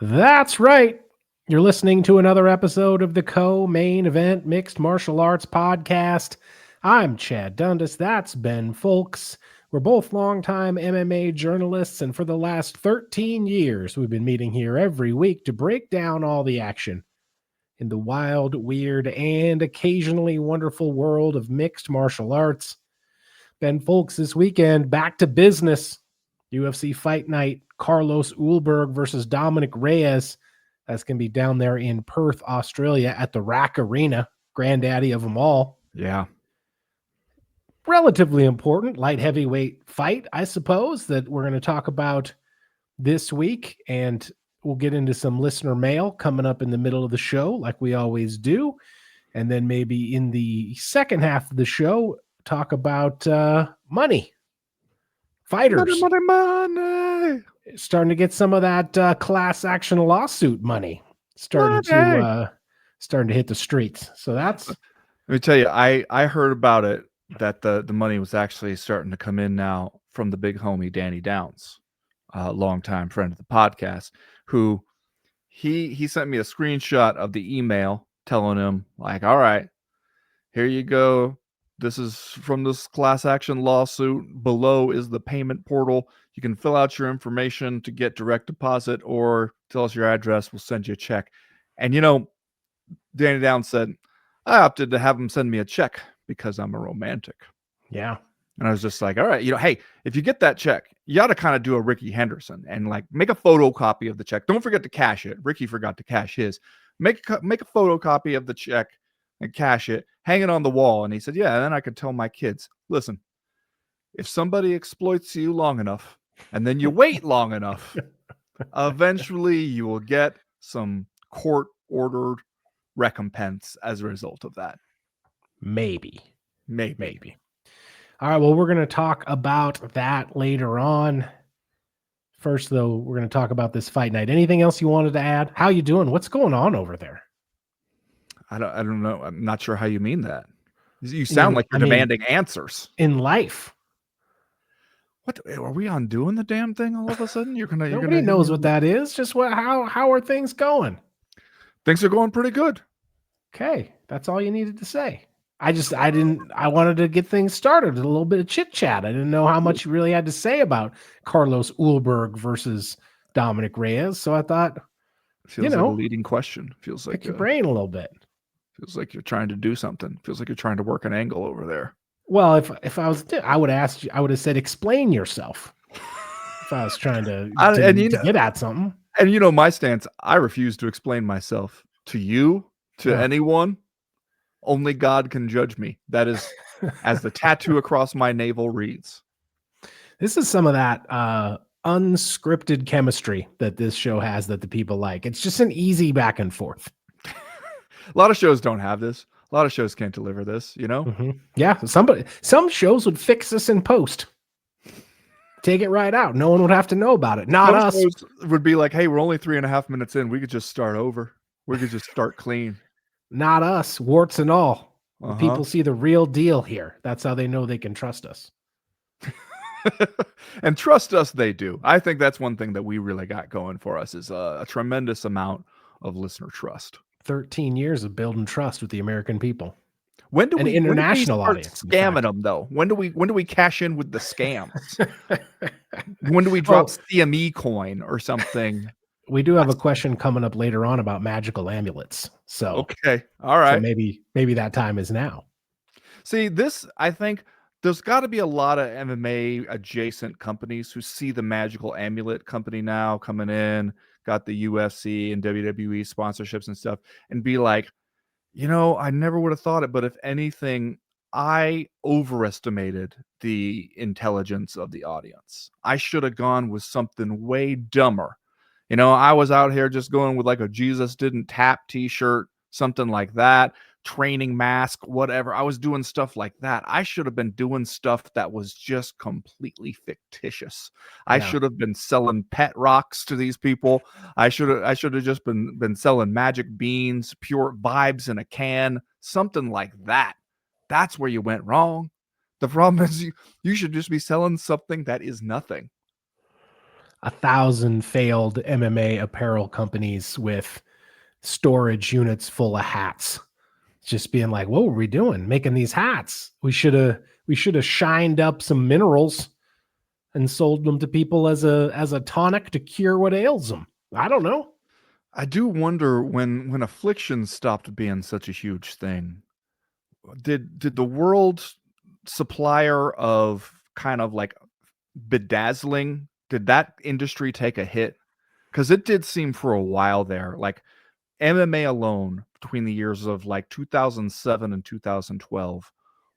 That's right. You're listening to another episode of the Co-Main Event Mixed Martial Arts Podcast. I'm Chad Dundas. That's Ben Folks. We're both longtime MMA journalists, and for the last 13 years, we've been meeting here every week to break down all the action in the wild, weird, and occasionally wonderful world of mixed martial arts. Ben Folks, this weekend, back to business. UFC Fight Night, Carlos Ulberg versus Dominic Reyes. That's going to be down there in Perth, Australia at the Rack Arena, granddaddy of them all. Yeah. Relatively important light heavyweight fight, I suppose, that we're going to talk about this week. And we'll get into some listener mail coming up in the middle of the show, like we always do. And then maybe in the second half of the show, talk about money. Fighters. Money. Starting to get some of that class action lawsuit money starting to hit the streets. So that's. Let me tell you, I heard about it, that the money was actually starting to come in now from the big homie Danny Downs, a longtime friend of the podcast, who he sent me a screenshot of the email telling him, like, all right, here you go. This is from this class action lawsuit. Below is the payment portal. You can fill out your information to get direct deposit or tell us your address. We'll send you a check. And, Danny Downs said, I opted to have him send me a check because I'm a romantic. Yeah. And I was just like, all right, hey, if you get that check, you ought to kind of do a Ricky Henderson and like make a photocopy of the check. Don't forget to cash it. Ricky forgot to cash his. Make a photocopy of the check and cash it, hang it on the wall. And he said, yeah, and then I could tell my kids, listen, if somebody exploits you long enough and then you wait long enough, eventually you will get some court-ordered recompense as a result of that. Maybe. All right, well, we're going to talk about that later on. First, though, we're going to talk about this fight night. Anything else you wanted to add? How you doing? What's going on over there? I don't know. I'm not sure how you mean that. You sound like you're demanding answers. In life. What are we on doing the damn thing all of a sudden? Nobody knows what that is. Just how are things going? Things are going pretty good. Okay, that's all you needed to say. I wanted to get things started, a little bit of chit chat. I didn't know how much you really had to say about Carlos Ulberg versus Dominic Reyes. So I thought, feels like a leading question. Feels like pick your brain a little bit. Feels like you're trying to do something. Feels like you're trying to work an angle over there. Well, if I was, I would have asked you. I would have said, explain yourself. If I was trying to get at something. And my stance, I refuse to explain myself to you, to anyone. Only God can judge me. That is, as the tattoo across my navel reads. This is some of that unscripted chemistry that this show has that the people like. It's just an easy back and forth. A lot of shows don't have this. A lot of shows can't deliver this, Mm-hmm. Yeah, some shows would fix this in post. Take it right out. No one would have to know about it. Not us. Shows would be like, hey, we're only 3.5 minutes in. We could just start over. We could just start clean. Not us, warts and all. People see the real deal here. That's how they know they can trust us. And trust us, they do. I think that's one thing that we really got going for us is a tremendous amount of listener trust. 13 years of building trust with the American people. When do we international audience scamming them though? When do we cash in with the scams? When do we drop CME coin or something? We do have a question coming up later on about magical amulets. So okay, all right. So maybe that time is now. See, I think there's got to be a lot of MMA adjacent companies who see the magical amulet company now coming in, got the UFC and WWE sponsorships and stuff, and be like, I never would have thought it, but if anything, I overestimated the intelligence of the audience. I should have gone with something way dumber. I was out here just going with like a Jesus didn't tap t-shirt, something like that, training mask, whatever. I was doing stuff like that. I should have been doing stuff that was just completely fictitious. Yeah. I should have been selling pet rocks to these people. I should have just been selling magic beans, pure vibes in a can, something like that. That's where you went wrong. The problem is you should just be selling something that is nothing. 1,000 failed MMA apparel companies with storage units full of hats. Just being like, what were we doing making these hats? We should have shined up some minerals and sold them to people as a tonic to cure what ails them. I don't know. I do wonder when affliction stopped being such a huge thing. Did the world supplier of kind of like bedazzling, did that industry take a hit? Because it did seem for a while there, like MMA alone between the years of like 2007 and 2012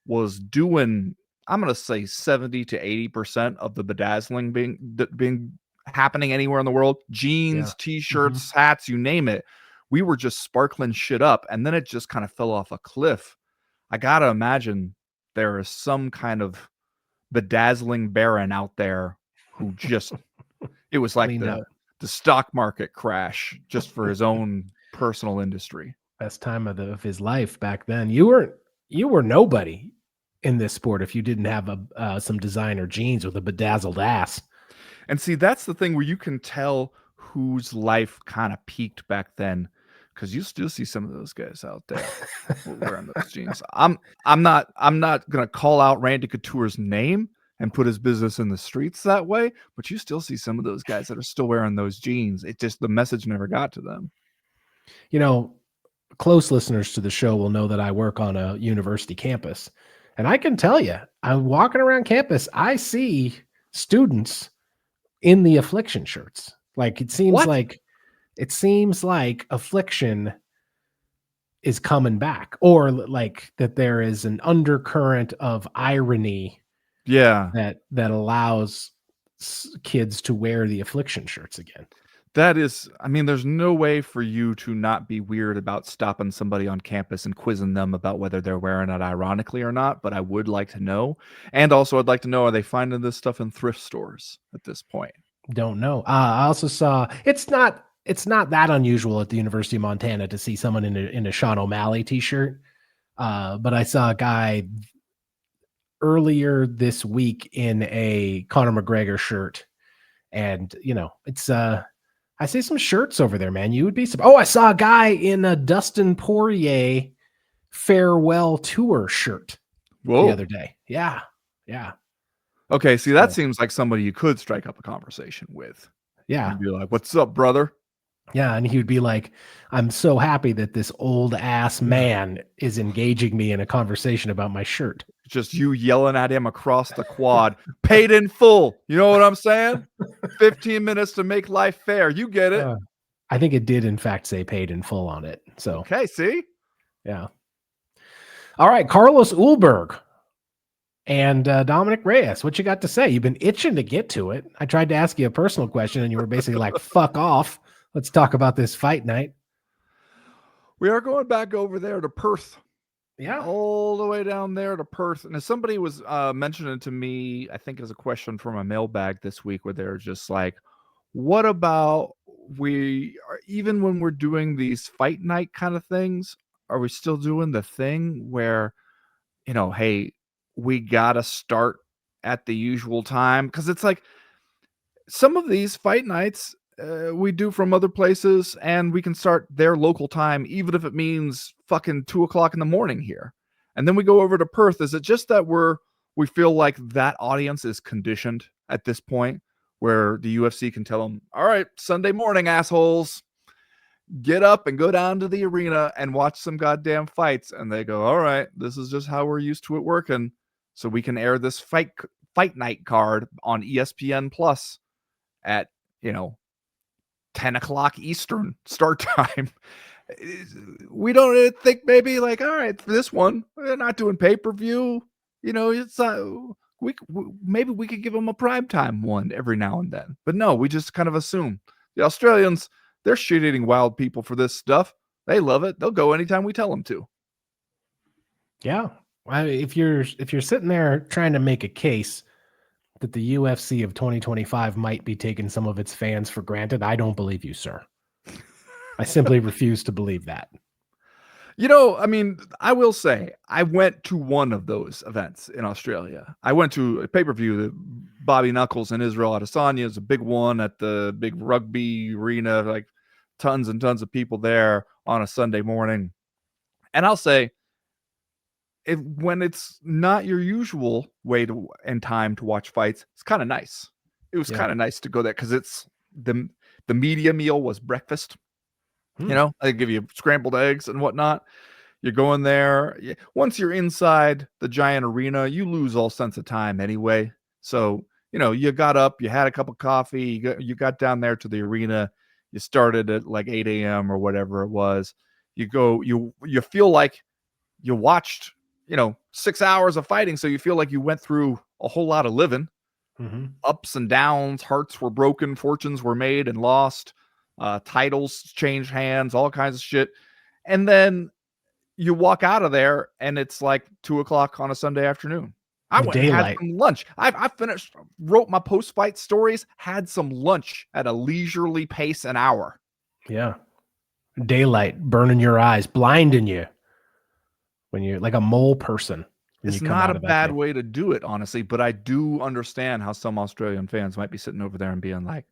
was doing, I'm going to say 70 to 80% of the bedazzling being happening anywhere in the world. Jeans, Yeah. t-shirts, hats, you name it. We were just sparkling shit up, and then it just kind of fell off a cliff. I got to imagine there is some kind of bedazzling baron out there who just, it was like Cleaned up. the stock market crash just for his own personal industry. Best time of his life back then. You were nobody in this sport if you didn't have some designer jeans with a bedazzled ass. And see, that's the thing where you can tell whose life kind of peaked back then, because you still see some of those guys out there wearing those jeans. I'm not gonna call out Randy Couture's name and put his business in the streets that way, but you still see some of those guys that are still wearing those jeans. It just, the message never got to them. You know, close listeners to the show will know that I work on a university campus. And I can tell you, I'm walking around campus, I see students in the affliction shirts. Like it seems like affliction is coming back, or like that there is an undercurrent of irony that allows kids to wear the affliction shirts again. That is, I mean, there's no way for you to not be weird about stopping somebody on campus and quizzing them about whether they're wearing it ironically or not, but I would like to know. And also, I'd like to know, are they finding this stuff in thrift stores at this point? Don't know. I also saw, it's not that unusual at the University of Montana to see someone in a Sean O'Malley t-shirt. But I saw a guy earlier this week in a Conor McGregor shirt. And, you know, it's, I see some shirts over there, man. You would be surprised. Oh, I saw a guy in a Dustin Poirier farewell tour shirt the other day. Yeah. Yeah. Okay, see, that seems like somebody you could strike up a conversation with. Yeah. And be like, what's up, brother? Yeah, and he would be like, I'm so happy that this old ass man is engaging me in a conversation about my shirt. Just you yelling at him across the quad, paid in full. You know what I'm saying? 15 minutes to make life fair. You get it. I think it did, in fact, say paid in full on it. So okay, see? Yeah. All right, Carlos Ulberg and Dominic Reyes, what you got to say? You've been itching to get to it. I tried to ask you a personal question, and you were basically like, fuck off. Let's talk about this fight night. We are going back over there to Perth. Yeah. All the way down there to Perth. And as somebody was mentioning to me, I think as a question from a mailbag this week, where they're just like, what about even when we're doing these fight night kind of things, are we still doing the thing where, you know, hey, we got to start at the usual time? Because it's like some of these fight nights we do from other places, and we can start their local time, even if it means fucking 2:00 in the morning here. And then we go over to Perth. Is it just that we feel like that audience is conditioned at this point, where the UFC can tell them, all right, Sunday morning, assholes, get up and go down to the arena and watch some goddamn fights. And they go, all right, this is just how we're used to it working. So we can air this fight night card on ESPN Plus at, 10:00 Eastern start time. We don't think maybe like, all right, for this one, they're not doing pay-per-view. It's maybe we could give them a primetime one every now and then. But no, we just kind of assume the Australians, they're shit-eating wild people for this stuff. They love it. They'll go anytime we tell them to. Yeah. If you're sitting there trying to make a case that the UFC of 2025 might be taking some of its fans for granted, I don't believe you, sir. I simply refuse to believe that. I mean, I will say I went to one of those events in Australia. I went to a pay-per-view that Bobby Knuckles and Israel Adesanya is a big one at the big rugby arena, like tons and tons of people there on a Sunday morning. And I'll say, when it's not your usual way to and time to watch fights, it's kind of nice. It was kind of nice to go there because it's the media meal was breakfast. They give you scrambled eggs and whatnot. You're going there. Once you're inside the giant arena, you lose all sense of time anyway. So, you got up, you had a cup of coffee, you got down there to the arena. You started at like 8 a.m. or whatever it was. You go, you feel like you watched, 6 hours of fighting. So you feel like you went through a whole lot of living. Ups and downs, hearts were broken, fortunes were made and lost, titles changed hands, all kinds of shit. And then you walk out of there and it's like 2:00 on a Sunday afternoon. I went and had some lunch. I finished, wrote my post-fight stories, had some lunch at a leisurely pace an hour. Yeah. Daylight burning your eyes, blinding you when you're like a mole person. It's not a bad way to do it, honestly, but I do understand how some Australian fans might be sitting over there and being like,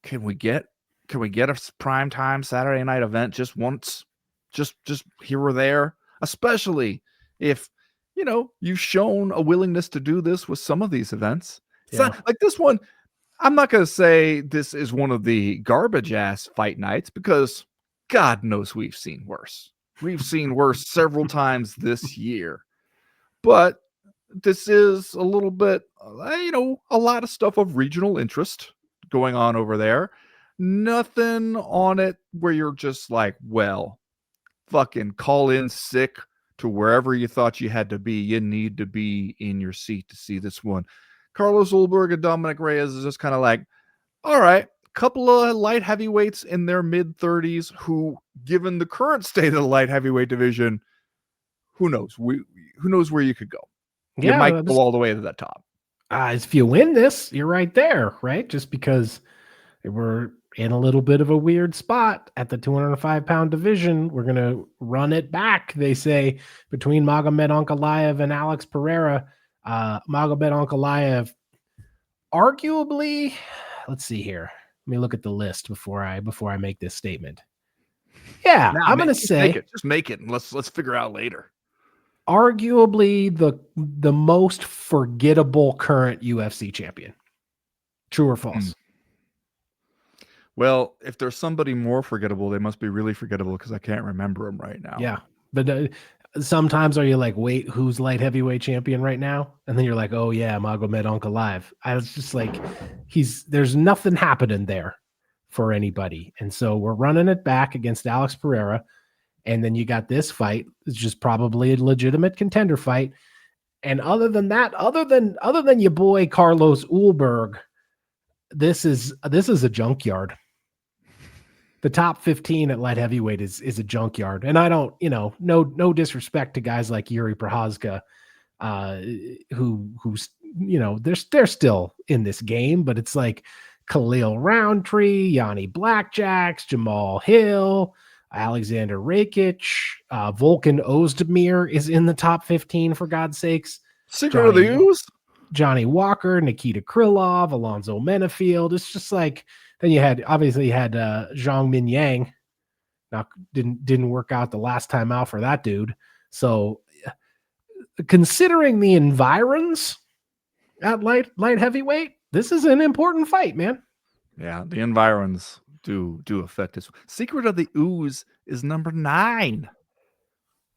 can we get a primetime Saturday night event just once? Just here or there, especially if you've shown a willingness to do this with some of these events. It's not like this one. I'm not going to say this is one of the garbage ass fight nights because God knows we've seen worse. We've seen worse several times this year, but this is a little bit, a lot of stuff of regional interest going on over there. Nothing on it where you're just like, well, fucking call in sick to wherever you thought you had to be. You need to be in your seat to see this one. Carlos Ulberg and Dominic Reyes is just kind of like, all right, couple of light heavyweights in their mid-30s who, given the current state of the light heavyweight division, who knows? Who knows where you could go? You might go all the way to the top. If you win this, you're right there, right? Just because we're in a little bit of a weird spot at the 205-pound division. We're going to run it back, they say, between Magomed Ankalaev and Alex Pereira. Magomed Ankalaev, arguably, let's see here. Let me look at the list before I make this statement. Yeah, I'm going to say just make it and let's figure out later. Arguably the most forgettable current UFC champion. True or false? Well, if there's somebody more forgettable, they must be really forgettable because I can't remember them right now. Yeah, but sometimes are you like, wait, who's light heavyweight champion right now? And then you're like, oh yeah, Magomed Ankalaev. I was just like, there's nothing happening there for anybody. And so we're running it back against Alex Pereira. And then you got this fight. It's just probably a legitimate contender fight. And other than that, other than your boy Carlos Ulberg, this is a junkyard. The top 15 at light heavyweight is a junkyard. And I don't, no disrespect to guys like Yuri Prochazka, who's, they're still in this game, but it's like Khalil Roundtree, Yanni Blackjacks, Jamal Hill, Alexander Rakic, Volkan Ozdemir is in the top 15, for God's sakes. Secret of the Ooze? Johnny Walker, Nikita Krylov, Alonzo Menafield. It's just like, then you had Zhang Min Yang. Now didn't work out the last time out for that dude. So considering the environs at light heavyweight, this is an important fight, man. Yeah, the environs do affect us. Secret of the Ooze is number 9.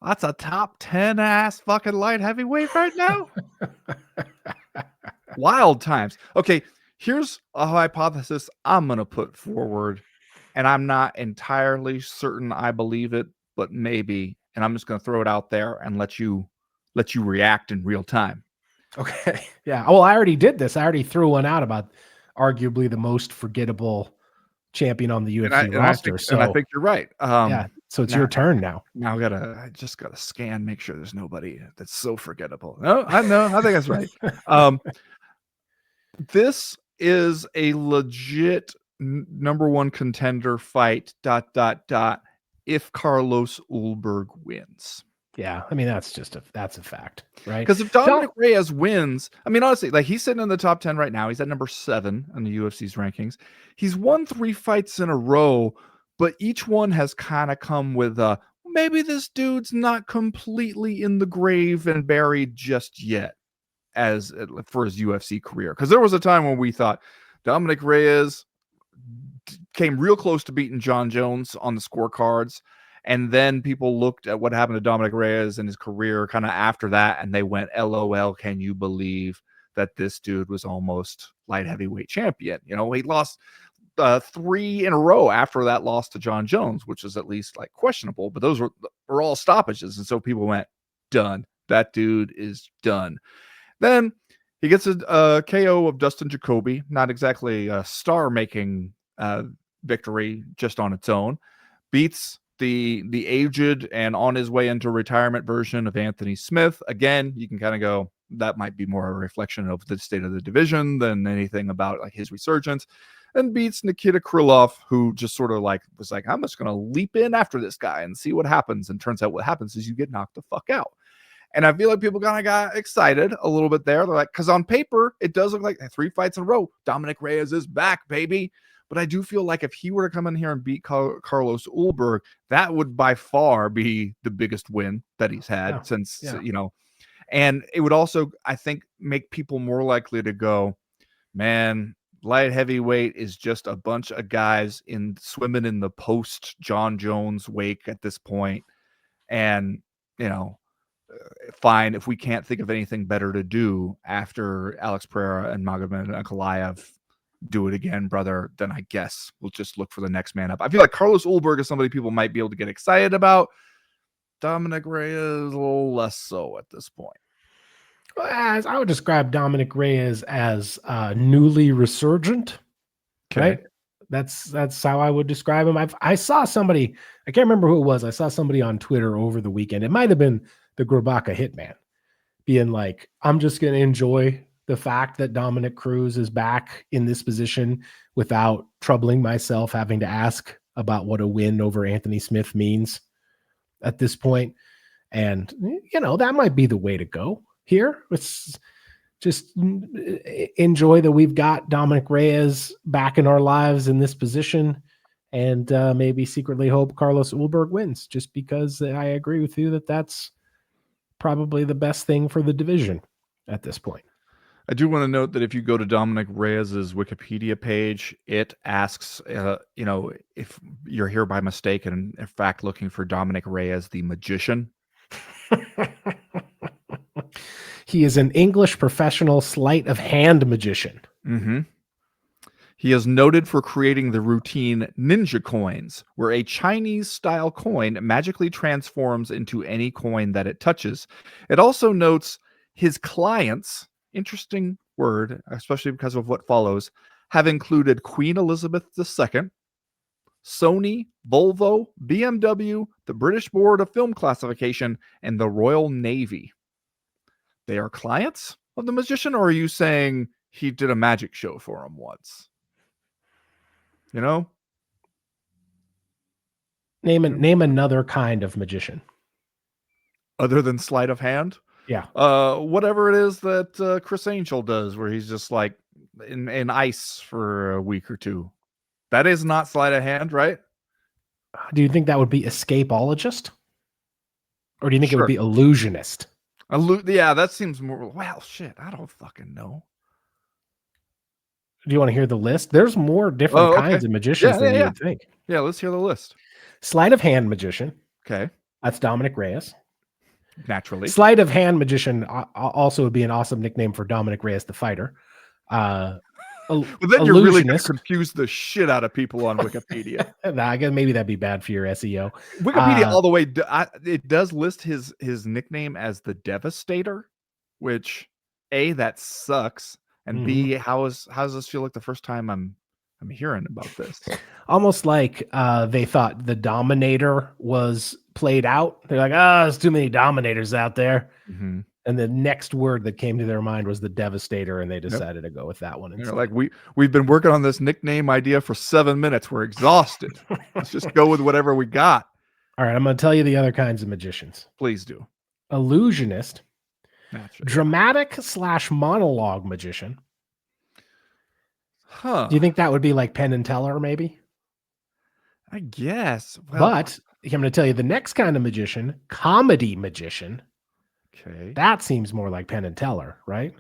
That's a top 10 ass fucking light heavyweight right now. Wild times. Okay, here's a hypothesis I'm going to put forward, and I'm not entirely certain I believe it, but maybe, and I'm just going to throw it out there and let you react in real time. Okay. Yeah. Well, I already did this. I already threw one out about arguably the most forgettable champion on the UFC roster. And I think you're right. Yeah. So it's your turn now. Now I just gotta scan, make sure there's nobody that's so forgettable. No, I think that's right. This is a legit number one contender fight. ... if Carlos Ulberg wins. Yeah, I mean that's a fact, right? Because if Dominic Reyes wins, I mean honestly, like he's sitting in the top 10 right now. He's at number 7 on the UFC's rankings. He's won 3 fights in a row, but each one has kind of come with maybe this dude's not completely in the grave and buried just yet as for his UFC career. Because there was a time when we thought Dominic Reyes came real close to beating John Jones on the scorecards. And then people looked at what happened to Dominic Reyes and his career kind of after that, and they went, LOL, can you believe that this dude was almost light heavyweight champion? You know, he lost 3 in a row after that loss to John Jones, which is at least like questionable, but those were all stoppages. And so people went, done. That dude is done. Then he gets a KO of Dustin Jacoby, not exactly a star-making victory just on its own. Beats the aged and on his way into retirement version of Anthony Smith. Again, you can kind of go, that might be more a reflection of the state of the division than anything about like his resurgence. And beats Nikita Krylov, who just sort of like was like, I'm just going to leap in after this guy and see what happens. And turns out what happens is you get knocked the fuck out. And I feel like people kind of got excited a little bit there. They're like, because on paper, it does look like 3 fights in a row. Dominic Reyes is back, baby. But I do feel like if he were to come in here and beat Carlos Ulberg, that would by far be the biggest win that he's had since, you know, and it would also, I think, make people more likely to go, man, light heavyweight is just a bunch of guys swimming in the post John Jones wake at this point. And, you know, fine, if we can't think of anything better to do after Alex Pereira and Magomed Ankalaev do it again, brother, then I guess we'll just look for the next man up. I feel like Carlos Ulberg is somebody people might be able to get excited about. Dominic Reyes a little less so at this point. As I would describe Dominic Reyes as newly resurgent. Okay. Right? That's how I would describe him. I saw somebody, I can't remember who it was. I saw somebody on Twitter over the weekend. It might have been the Grabaka Hitman being like, I'm just going to enjoy the fact that Dominic Cruz is back in this position without troubling myself having to ask about what a win over Anthony Smith means at this point. And, you know, that might be the way to go here. It's just enjoy that we've got Dominic Reyes back in our lives in this position, and maybe secretly hope Carlos Ulberg wins, just because I agree with you that that's probably the best thing for the division at this point. I do want to note that if you go to Dominic Reyes's Wikipedia page, it asks, you know, if you're here by mistake and in fact looking for Dominic Reyes, the magician. He is an English professional sleight of hand magician. Mm-hmm. He is noted for creating the routine ninja coins, where a Chinese-style coin magically transforms into any coin that it touches. It also notes his clients, interesting word, especially because of what follows, have included Queen Elizabeth II, Sony, Volvo, BMW, the British Board of Film Classification, and the Royal Navy. They are clients of the magician, or are you saying he did a magic show for him once? You know? Name another kind of magician. Other than sleight of hand? Yeah. Whatever it is that Chris Angel does, where he's just like in ice for a week or two. That is not sleight of hand, right? Do you think that would be escapologist? Or do you think it would be illusionist? Yeah, that seems more, well, shit, I don't fucking know. Do you want to hear the list? There's more different kinds of magicians than you would think. Yeah, let's hear the list. Sleight of hand magician. Okay. That's Dominic Reyes. Naturally. Sleight of hand magician also would be an awesome nickname for Dominic Reyes, the fighter. Well, then you're really going to confuse the shit out of people on Wikipedia. I guess maybe that'd be bad for your SEO. Wikipedia all the way. It does list his nickname as the Devastator, which A, that sucks, and B, how does this feel like the first time I'm hearing about this? Almost like they thought the Dominator was played out. They're like, there's too many Dominators out there. Mm-hmm. And the next word that came to their mind was the Devastator, and they decided to go with that one. They're like, we've been working on this nickname idea for 7 minutes. We're exhausted. Let's just go with whatever we got. All right, I'm going to tell you the other kinds of magicians. Please do. Illusionist, Naturally, dramatic / monologue magician. Huh. Do you think that would be like Penn and Teller, maybe? I guess. Well, But I'm going to tell you the next kind of magician, comedy magician. okay. That seems more like Penn and Teller, right?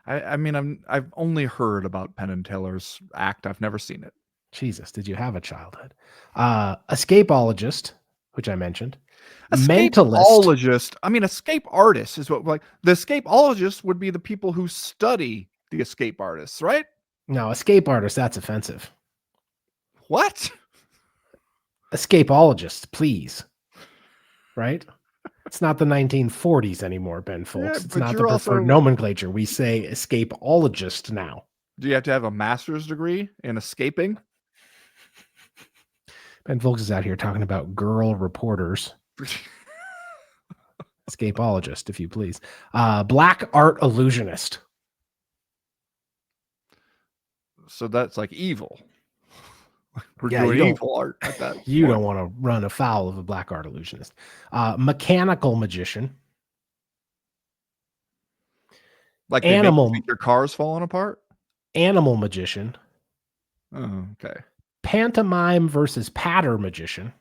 I mean, I've only heard about Penn and Teller's act. I've never seen it. Jesus, did you have a childhood? Escapologist, which I mentioned. Mentalist. Escapologist. I mean, escape artist is what, like, the escapologist would be the people who study the escape artists, right? No, escape artist, that's offensive. What? Escapologist, please. Right? It's not the 1940s anymore, Ben Folks. Yeah, it's but not the you're preferred also- nomenclature. We say escapologist now. Do you have to have a master's degree in escaping? Ben Folks is out here talking about girl reporters. Escapologist, if you please. Black art illusionist. So that's like evil. We're Yeah, you doing don't- evil art at that You point. don't want to run afoul of a black art illusionist. Mechanical magician. Like they make you Animal think your car's falling apart? animal magician. Oh, okay. Pantomime versus patter magician.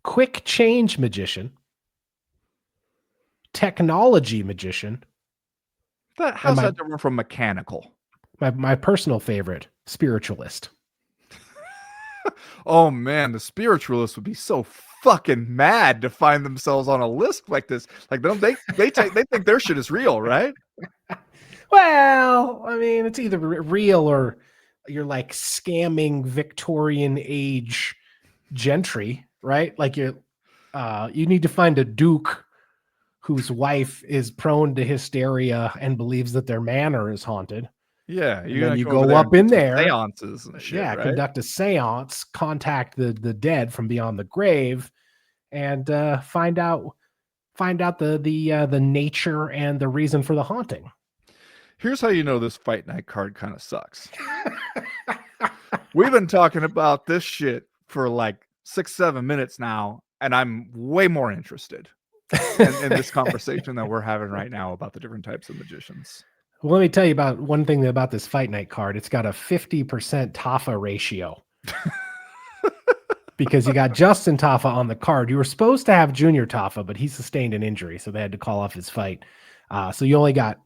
Quick change magician. Technology magician. How's my- that different from mechanical? My personal favorite, spiritualist. Oh man, the spiritualists would be so fucking mad to find themselves on a list like this. Like, don't they they think their shit is real, right? Well, I mean, it's either real or you're like scamming Victorian age gentry, right? Like you need to find a duke whose wife is prone to hysteria and believes that their manor is haunted. Yeah, And then you over go up and in do some there. seances and shit, Yeah, right? conduct a seance, contact the dead from beyond the grave, and find out the nature and the reason for the haunting. Here's how you know this fight night card kind of sucks. We've been talking about this shit for like 6-7 minutes now, and I'm way more interested in this conversation that we're having right now about the different types of magicians. Well, let me tell you about one thing about this fight night card. It's got a 50% Taffa ratio. Because you got Justin Taffa on the card. You were supposed to have Junior Taffa, but he sustained an injury, so they had to call off his fight. So you only got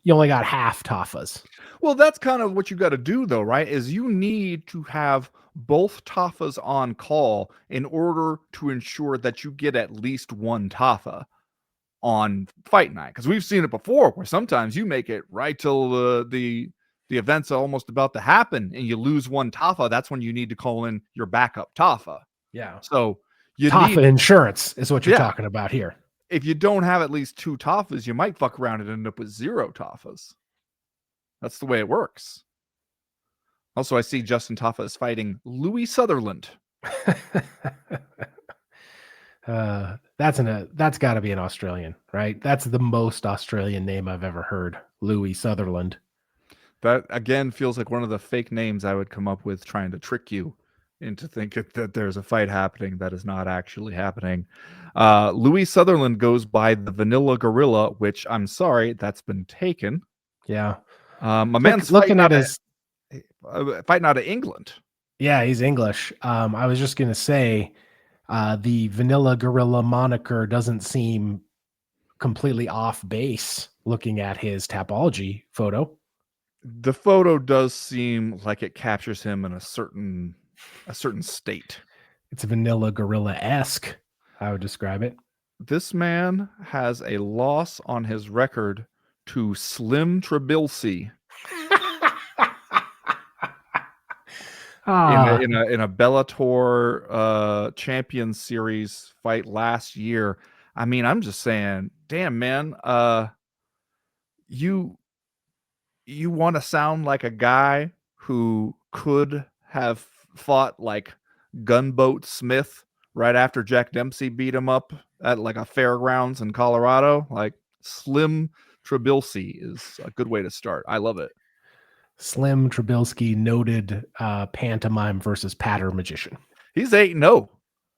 half Taffas. Well, that's kind of what you got to do, though, right? Is you need to have both Taffas on call in order to ensure that you get at least one Taffa on fight night. Because we've seen it before, where sometimes you make it right till the event's almost about to happen, and you lose one Taffa. That's when you need to call in your backup Taffa. Yeah. So you Taffa need insurance is what you're Yeah. talking about here. If you don't have at least 2 Taffas, you might fuck around and end up with 0 Taffas. That's the way it works. Also, I see Justin Taffa is fighting Louis Sutherland. That's got to be an Australian, right? That's the most Australian name I've ever heard. Louis Sutherland. That again feels like one of the fake names I would come up with trying to trick you into thinking that there's a fight happening that is not actually happening. Louis Sutherland goes by the Vanilla Gorilla, which I'm sorry, that's been taken. Yeah. My man's looking fighting at out of England. Yeah, he's English. I was just gonna say, the Vanilla Gorilla moniker doesn't seem completely off base. Looking at his Tapology photo, The photo does seem like it captures him in a certain state. it's Vanilla Gorilla-esque. I would describe it. This man has a loss on his record to Slim Trabelsi in a Bellator Champions Series fight last year. I mean, I'm just saying, damn man, you want to sound like a guy who could have fought like Gunboat Smith right after Jack Dempsey beat him up at like a fairgrounds in Colorado. Like Slim Trabelsi is a good way to start. I love it. Slim Trabelsi, noted pantomime versus patter magician. He's 8-0.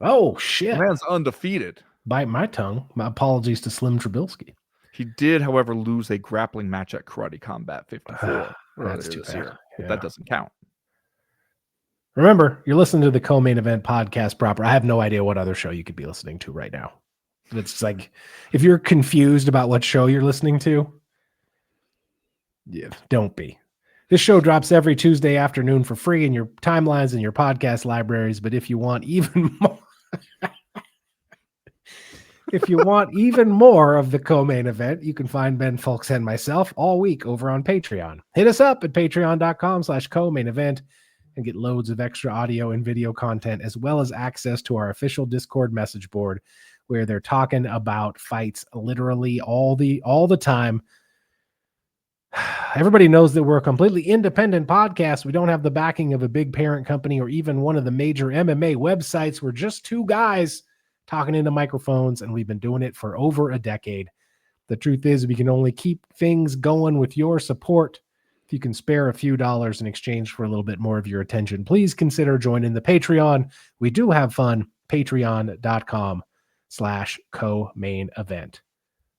Oh, shit. The man's undefeated. Bite my tongue. My apologies to Slim Trubisky. He did, however, lose a grappling match at Karate Combat 54 earlier That's too this bad. year, but Yeah. that doesn't count. Remember, you're listening to the Co-Main Event podcast proper. I have no idea what other show you could be listening to right now. It's like, if you're confused about what show you're listening to, yeah, don't be. This show drops every Tuesday afternoon for free in your timelines and your podcast libraries. But if you want even more, of the Co-Main Event, you can find Ben Fulks and myself all week over on Patreon. Hit us up at patreon.com/Co-Main Event and get loads of extra audio and video content, as well as access to our official Discord message board, where they're talking about fights literally all the time. Everybody knows that we're a completely independent podcast. We don't have the backing of a big parent company or even one of the major MMA websites. We're just two guys talking into microphones, and we've been doing it for over a decade. The truth is, we can only keep things going with your support. If you can spare a few dollars in exchange for a little bit more of your attention, please consider joining the Patreon. We do have fun. Patreon.com/co-main event.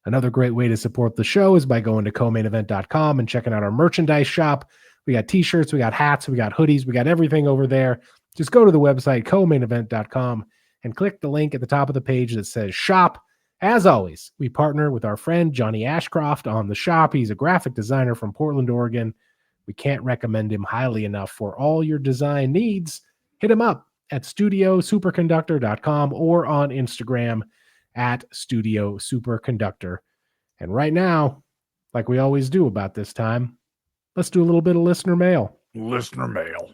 Another great way to support the show is by going to co-mainevent.com and checking out our merchandise shop. We got t-shirts, we got hats, we got hoodies, we got everything over there. Just go to the website, co-mainevent.com, and click the link at the top of the page that says shop. As always, we partner with our friend Johnny Ashcroft on the shop. He's a graphic designer from Portland, Oregon. We can't recommend him highly enough for all your design needs. Hit him up at studiosuperconductor.com or on Instagram at Studio Superconductor. And right now, like we always do about this time, let's do a little bit of listener mail. Listener mail.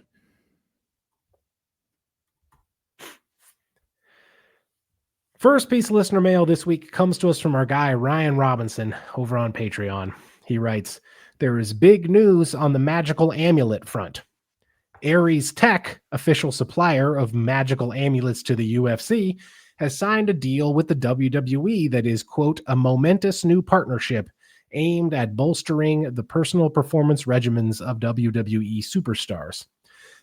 First piece of listener mail this week comes to us from our guy, Ryan Robinson, over on Patreon. He writes, there is big news on the magical amulet front. Ares Tech, official supplier of magical amulets to the UFC, has signed a deal with the WWE that is, quote, a momentous new partnership aimed at bolstering the personal performance regimens of WWE superstars.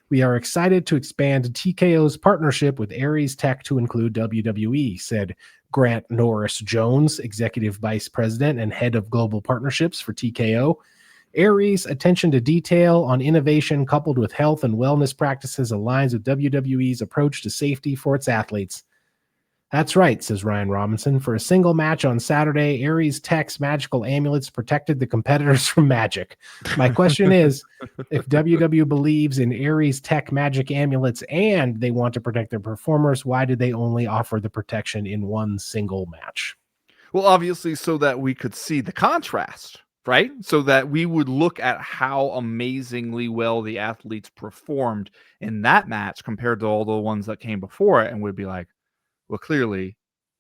We are excited to expand TKO's partnership with Ares Tech to include WWE, said Grant Norris Jones, Executive Vice President and Head of Global Partnerships for TKO. Ares' attention to detail on innovation coupled with health and wellness practices aligns with WWE's approach to safety for its athletes. That's right, says Ryan Robinson. For a single match on Saturday, Ares Tech's magical amulets protected the competitors from magic. My question is, if WWE believes in Ares Tech magic amulets and they want to protect their performers, why did they only offer the protection in one single match? Well, obviously, so that we could see the contrast, right? So that we would look at how amazingly well the athletes performed in that match compared to all the ones that came before it, and we'd be like, well, clearly,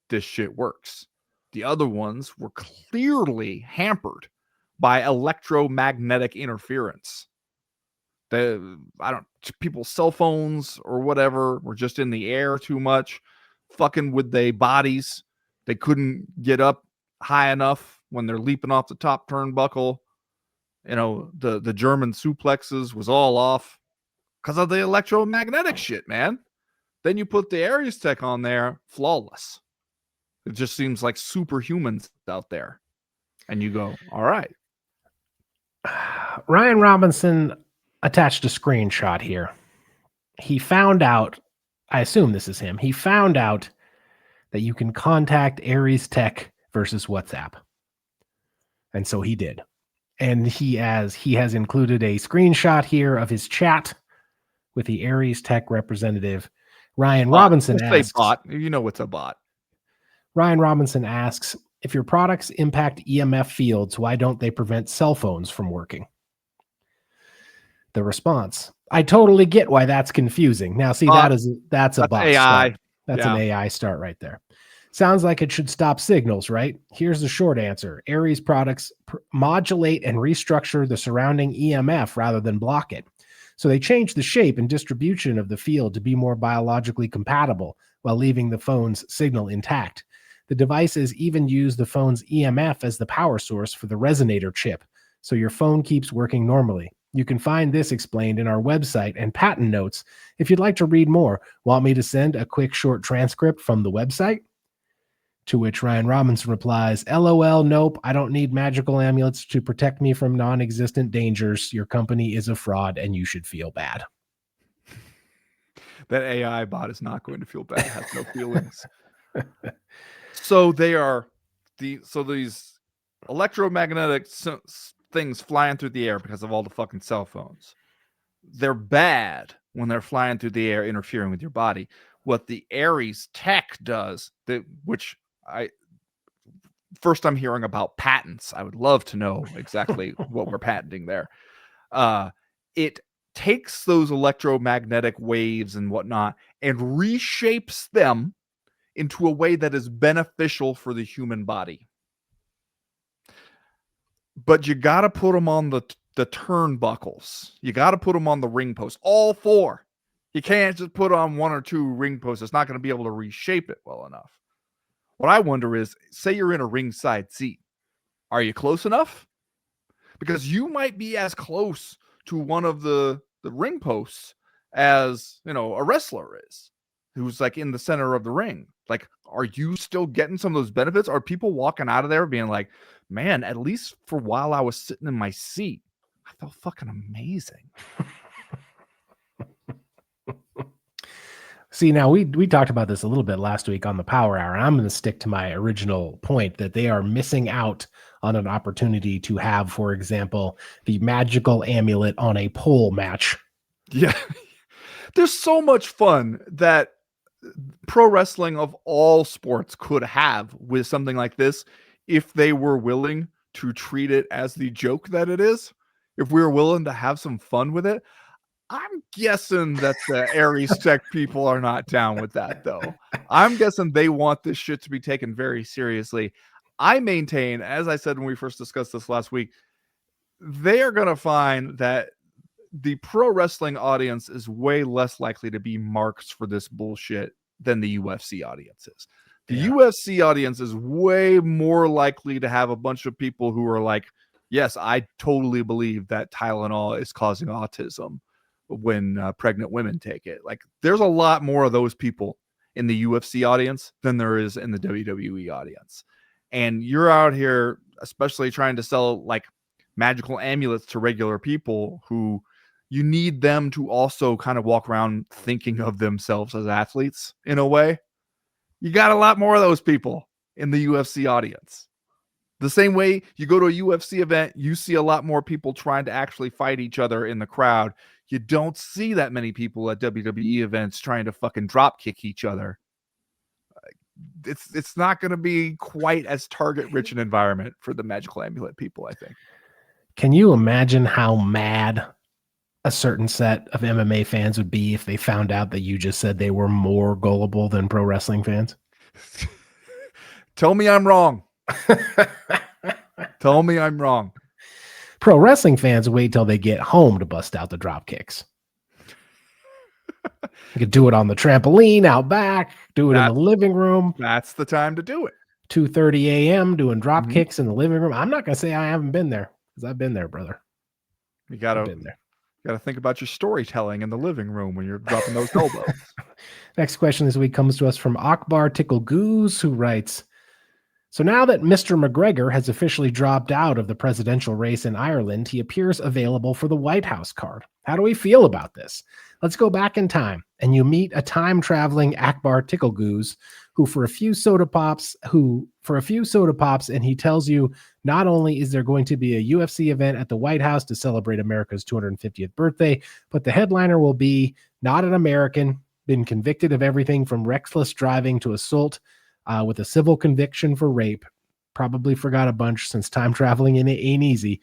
this shit works. The other ones were clearly hampered by electromagnetic interference. People's cell phones or whatever were just in the air too much, fucking with their bodies. They couldn't get up high enough when they're leaping off the top turnbuckle. You know, the German suplexes was all off because of the electromagnetic shit, man. Then you put the Ares Tech on there, flawless. It just seems like superhumans out there. And you go, all right. Ryan Robinson attached a screenshot here. He found out, I assume this is him, he found out that you can contact Ares Tech versus WhatsApp. And so he did. And he has included a screenshot here of his chat with the Ares Tech representative. Ryan Robinson asks, bot. You know what's a bot. Ryan Robinson asks, if your products impact EMF fields, why don't they prevent cell phones from working? The response, I totally get why that's confusing. Now, see, that's a bot AI. Start. That's an AI start right there. Sounds like it should stop signals, right? Here's the short answer. Ares products modulate and restructure the surrounding EMF rather than block it. So they change the shape and distribution of the field to be more biologically compatible while leaving the phone's signal intact. The devices even use the phone's EMF as the power source for the resonator chip, so your phone keeps working normally. You can find this explained in our website and patent notes if you'd like to read more. Want me to send a quick short transcript from the website? To which Ryan Robinson replies, LOL, nope, I don't need magical amulets to protect me from non-existent dangers. Your company is a fraud and you should feel bad. That AI bot is not going to feel bad. It has no feelings. So these electromagnetic things flying through the air because of all the fucking cell phones. They're bad when they're flying through the air, interfering with your body. What the Ares tech does, which I'm hearing about patents. I would love to know exactly what we're patenting there. It takes those electromagnetic waves and whatnot and reshapes them into a way that is beneficial for the human body. But you got to put them on the turnbuckles. You got to put them on the ring posts, all four. You can't just put on one or two ring posts. It's not going to be able to reshape it well enough. What I wonder is, say you're in a ringside seat. Are you close enough? Because you might be as close to one of the ring posts as, a wrestler is, who's like in the center of the ring. Like, are you still getting some of those benefits? Are people walking out of there being like, man, at least for while I was sitting in my seat, I felt fucking amazing. See, now we talked about this a little bit last week on the Power Hour, and I'm going to stick to my original point that they are missing out on an opportunity to have, for example, the magical amulet on a pole match. Yeah. There's so much fun that pro wrestling of all sports could have with something like this if they were willing to treat it as the joke that it is. If we were willing to have some fun with it. I'm guessing that the Ares Tech people are not down with that, though. I'm guessing they want this shit to be taken very seriously. I maintain, as I said when we first discussed this last week, they are going to find that the pro wrestling audience is way less likely to be marks for this bullshit than the UFC audience is. The UFC audience is way more likely to have a bunch of people who are like, yes, I totally believe that Tylenol is causing autism when pregnant women take it. Like, there's a lot more of those people in the UFC audience than there is in the WWE audience. And you're out here, especially trying to sell like magical amulets to regular people who you need them to also kind of walk around thinking of themselves as athletes in a way. You got a lot more of those people in the UFC audience. The same way you go to a UFC event, you see a lot more people trying to actually fight each other in the crowd. You don't see that many people at WWE events trying to fucking drop kick each other. It's not going to be quite as target-rich an environment for the magical amulet people, I think. Can you imagine how mad a certain set of MMA fans would be if they found out that you just said they were more gullible than pro wrestling fans? Tell me I'm wrong. Tell me I'm wrong. Pro wrestling fans wait till they get home to bust out the drop kicks. You could do it on the trampoline out back, do it in the living room. That's the time to do it. 2:30 a.m. doing drop kicks in the living room. I'm not going to say I haven't been there, because I've been there, brother. You got to think about your storytelling in the living room when you're dropping those elbows. Next question this week comes to us from Akbar Tickle Goose, who writes, so now that Mr. McGregor has officially dropped out of the presidential race in Ireland, he appears available for the White House card. How do we feel about this? Let's go back in time, and you meet a time-traveling Akbar Tickle Goose who for a few soda pops, and he tells you not only is there going to be a UFC event at the White House to celebrate America's 250th birthday, but the headliner will be not an American, been convicted of everything from reckless driving to assault, with a civil conviction for rape, probably forgot a bunch since time traveling ain't easy,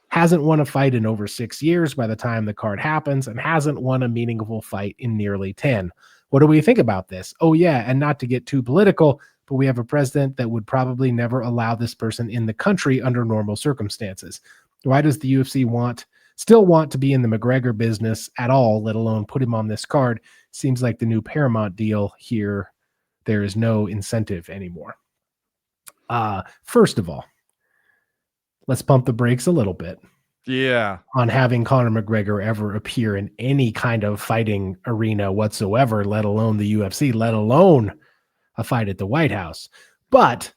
hasn't won a fight in over 6 years by the time the card happens, and hasn't won a meaningful fight in nearly 10. What do we think about this? Oh yeah, and not to get too political, but we have a president that would probably never allow this person in the country under normal circumstances. Why does the UFC still want to be in the McGregor business at all, let alone put him on this card? Seems like the new Paramount deal here, there is no incentive anymore. First of all, let's pump the brakes a little bit. Yeah. on having Conor McGregor ever appear in any kind of fighting arena whatsoever, let alone the UFC, let alone a fight at the White House. But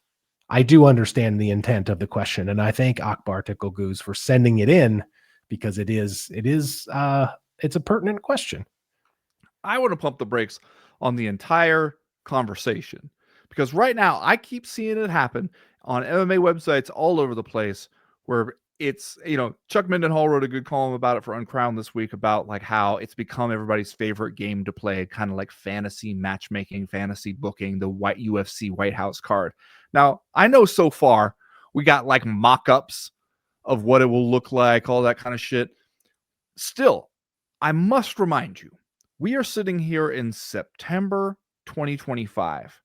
I do understand the intent of the question, and I thank Akbar Ticklegooz for sending it in because it's a pertinent question. I want to pump the brakes on the entire conversation because right now I keep seeing it happen on MMA websites all over the place where it's, Chuck Mindenhall wrote a good column about it for Uncrowned this week about like how it's become everybody's favorite game to play, kind of like fantasy matchmaking, fantasy booking, the UFC White House card. Now, I know so far we got like mock-ups of what it will look like, all that kind of shit. Still, I must remind you, we are sitting here in September 2025.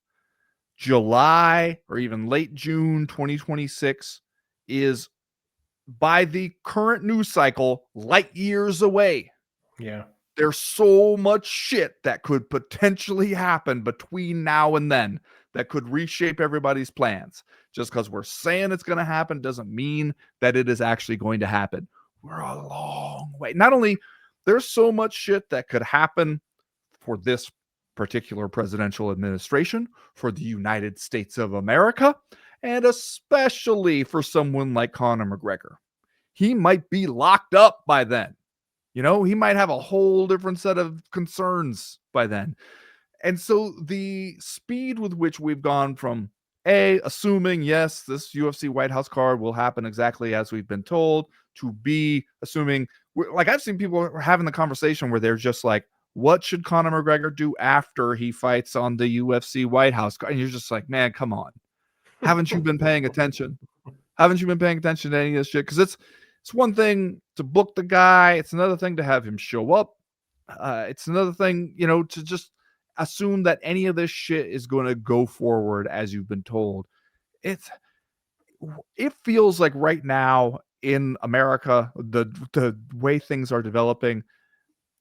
July or even late June 2026 is, by the current news cycle, light years away. Yeah. There's so much shit that could potentially happen between now and then that could reshape everybody's plans. Just because we're saying it's going to happen doesn't mean that it is actually going to happen. We're a long way. Not only there's so much shit that could happen for this particular presidential administration, for the United States of America, and especially for someone like Conor McGregor. He might be locked up by then. He might have a whole different set of concerns by then. And so the speed with which we've gone from assuming, yes, this UFC White House card will happen exactly as we've been told, to B, assuming, like I've seen people having the conversation where they're just like, what should Conor McGregor do after he fights on the UFC White House card? And you're just like, man, come on. Haven't you been paying attention? Haven't you been paying attention to any of this shit? Because it's one thing to book the guy. It's another thing to have him show up. It's another thing, to just assume that any of this shit is going to go forward as you've been told. It feels like right now in America, the way things are developing,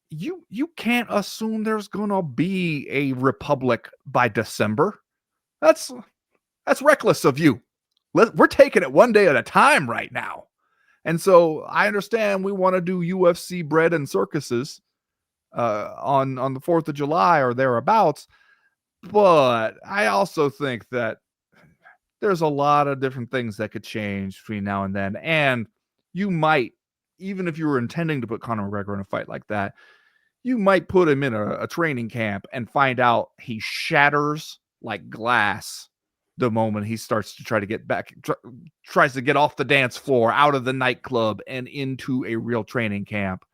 you can't assume there's going to be a republic by December. That's reckless of you. We're taking it one day at a time right now. And so I understand we want to do UFC bread and circuses on the 4th of July or thereabouts. But I also think that there's a lot of different things that could change between now and then. And you might, even if you were intending to put Conor McGregor in a fight like that, you might put him in a training camp and find out he shatters like glass the moment he starts to try to get back, tries to get off the dance floor, out of the nightclub and into a real training camp.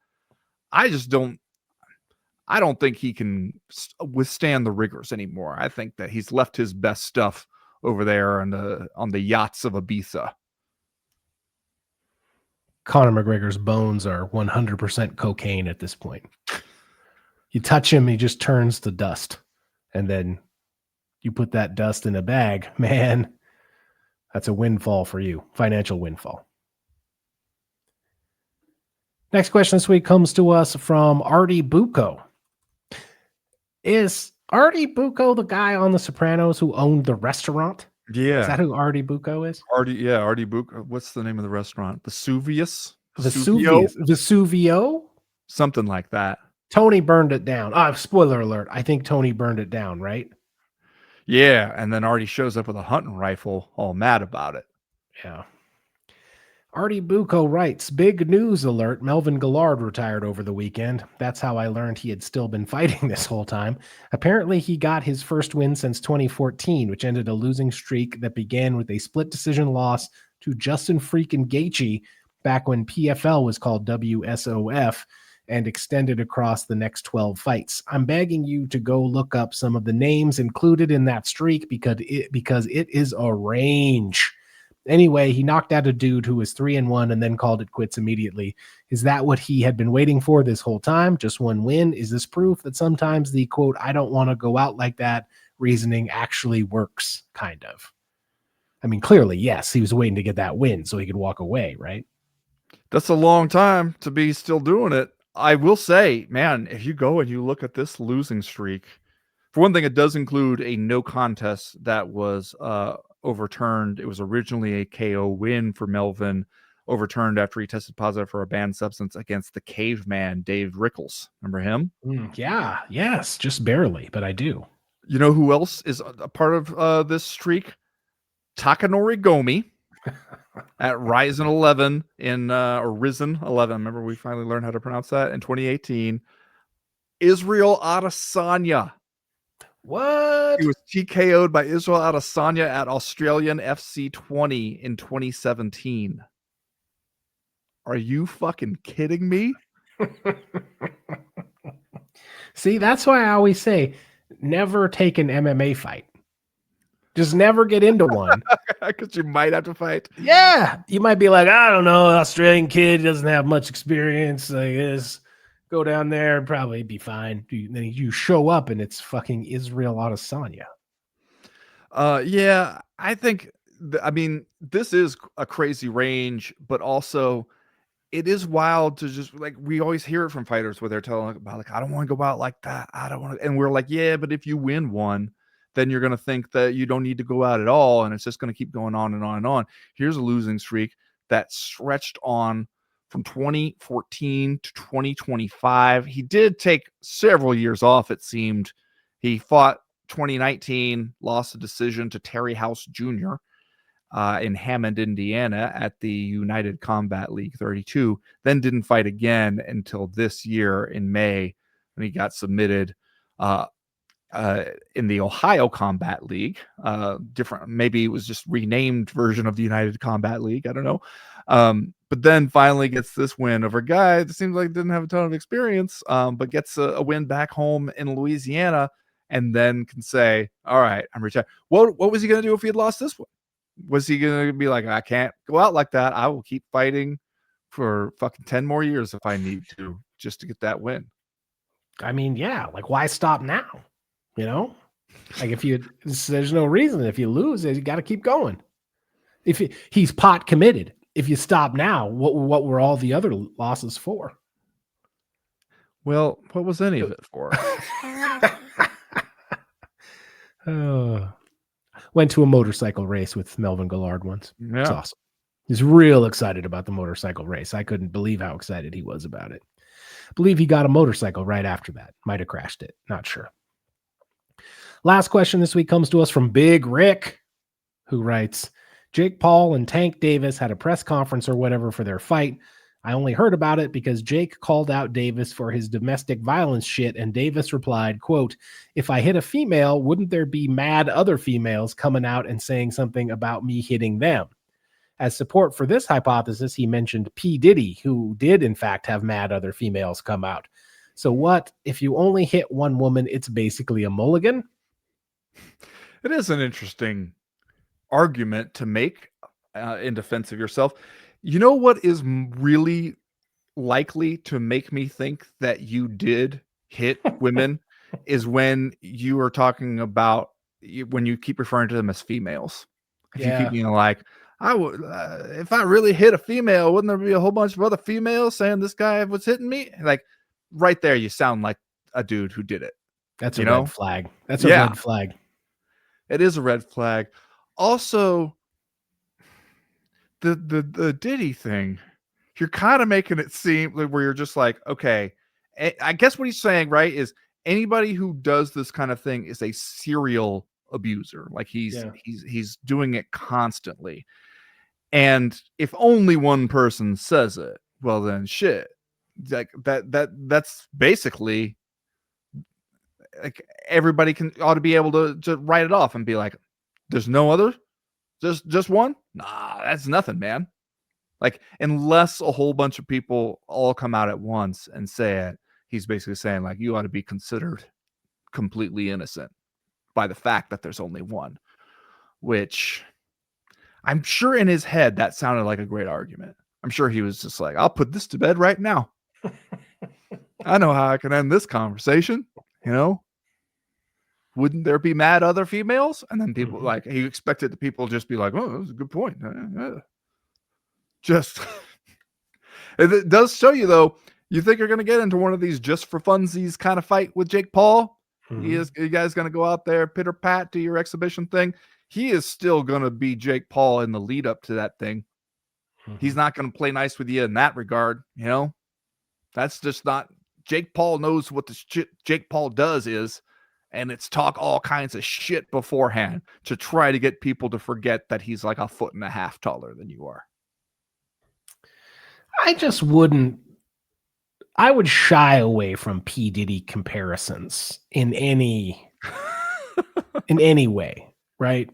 I don't think he can withstand the rigors anymore. I think that he's left his best stuff over there on the yachts of Ibiza. Conor McGregor's bones are 100% cocaine at this point. You touch him, he just turns to dust. And then you put that dust in a bag, man, that's a windfall for you, financial windfall. Next question this week comes to us from Artie Bucco. Is Artie Bucco the guy on The Sopranos who owned the restaurant? Yeah. Is that who Artie Bucco is? Artie Bucco. What's the name of the restaurant? Vesuvius? Vesuvio? Something like that. Tony burned it down. Spoiler alert. I think Tony burned it down, right? Yeah, and then Artie shows up with a hunting rifle, all mad about it. Yeah. Artie Bucco writes, big news alert. Melvin Gillard retired over the weekend. That's how I learned he had still been fighting this whole time. Apparently, he got his first win since 2014, which ended a losing streak that began with a split decision loss to Justin freaking Gaethje back when PFL was called WSOF and extended across the next 12 fights. I'm begging you to go look up some of the names included in that streak because it is a range. Anyway, he knocked out a dude who was 3-1 and then called it quits immediately. Is that what he had been waiting for this whole time? Just one win? Is this proof that sometimes the quote, I don't want to go out like that reasoning actually works, kind of? I mean, clearly, yes, he was waiting to get that win so he could walk away, right? That's a long time to be still doing it. I will say, man, if you go and you look at this losing streak, for one thing, it does include a no contest that was overturned. It was originally a KO win for Melvin overturned after he tested positive for a banned substance against the caveman Dave Rickles. Remember him? Yeah, yes, just barely, but I do. You know who else is a part of this streak? Takanori Gomi at Ryzen 11 or Risen 11. Remember, we finally learned how to pronounce that in 2018. Israel Adesanya. What? He was TKO'd by Israel Adesanya at Australian FC 20 in 2017. Are you fucking kidding me? See, that's why I always say never take an MMA fight. Just never get into one. Because you might have to fight. Yeah. You might be like, I don't know, Australian kid doesn't have much experience. I guess go down there and probably be fine. Then you show up and it's fucking Israel Adesanya. Yeah, I think, this is a crazy range, but also it is wild to just, like, we always hear it from fighters where they're telling about, like, I don't want to go out like that. I don't want to. And we're like, yeah, but if you win one, then you're going to think that you don't need to go out at all. And it's just going to keep going on and on and on. Here's a losing streak that stretched on from 2014 to 2025. He did take several years off, it seemed. He fought 2019, lost a decision to Terry House Jr. In Hammond, Indiana at the United Combat League 32, then didn't fight again until this year in May when he got submitted in the Ohio Combat League. Different, maybe it was just renamed version of the United Combat League. I don't know. But then finally gets this win over a guy that seems like didn't have a ton of experience, but gets a win back home in Louisiana, and then can say, all right, I'm retired. What was he going to do if he had lost this one? Was he going to be like, I can't go out like that. I will keep fighting for fucking 10 more years if I need to, just to get that win. I mean, yeah, like why stop now? You know, like there's no reason. If you lose, you got to keep going. He's pot committed. If you stop now, what were all the other losses for? Well, what was any of it for? Went to a motorcycle race with Melvin Gillard once. Yeah. It's awesome. He's real excited about the motorcycle race. I couldn't believe how excited he was about it. I believe he got a motorcycle right after that. Might have crashed it. Not sure. Last question this week comes to us from Big Rick, who writes, Jake Paul and Tank Davis had a press conference or whatever for their fight. I only heard about it because Jake called out Davis for his domestic violence shit, and Davis replied, quote, if I hit a female, wouldn't there be mad other females coming out and saying something about me hitting them? As support for this hypothesis, he mentioned P. Diddy, who did in fact have mad other females come out. So what, if you only hit one woman, it's basically a mulligan? It is an interesting argument to make in defense of yourself. You know what is really likely to make me think that you did hit women is when you are talking about when you keep referring to them as females. If you keep being like, I would, if I really hit a female, wouldn't there be a whole bunch of other females saying this guy was hitting me? Like right there, you sound like a dude who did it. That's a red flag. That's a red flag. It is a red flag. Also, the Diddy thing, you're kind of making it seem like where you're just like, okay, I guess what he's saying, right, is anybody who does this kind of thing is a serial abuser. Like he's doing it constantly. And if only one person says it, well then shit. Like that's basically like everybody ought to be able to write it off and be like, there's no other? Just one? Nah, that's nothing, man. Like, unless a whole bunch of people all come out at once and say it, he's basically saying, like, you ought to be considered completely innocent by the fact that there's only one. Which I'm sure in his head that sounded like a great argument. I'm sure he was just like, I'll put this to bed right now. I know how I can end this conversation, you know? Wouldn't there be mad other females? And then people like, he expected the people just be like, oh, that was a good point. Just, it does show you though, you think you're going to get into one of these just for funsies kind of fight with Jake Paul? You guys going to go out there, pitter pat, do your exhibition thing? He is still going to be Jake Paul in the lead up to that thing. He's not going to play nice with you in that regard. That's just not. Jake Paul knows what the shit Jake Paul does is, and it's talk all kinds of shit beforehand to try to get people to forget that he's like 1.5 feet taller than you are. I just wouldn't. I would shy away from P. Diddy comparisons in any way, right?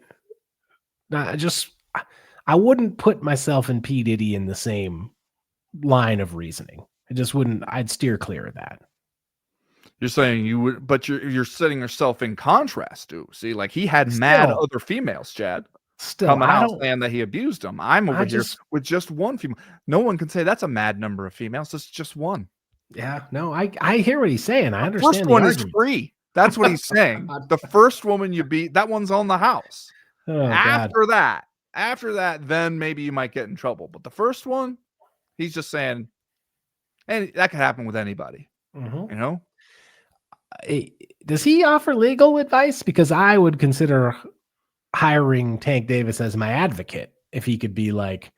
I wouldn't put myself and P. Diddy in the same line of reasoning. I just wouldn't. I'd steer clear of that. You're saying you would, but you're setting yourself in contrast to. See, like he had mad other females, Chad. Coming out saying that he abused them. I'm over here with just one female. No one can say that's a mad number of females. It's just one. Yeah, no, I hear what he's saying. I understand. First one is free. That's what he's saying. The first woman you beat, that one's on the house. Oh, after that, then maybe you might get in trouble. But the first one, he's just saying, and that could happen with anybody. Does he offer legal advice? Because I would consider hiring Tank Davis as my advocate if he could be like,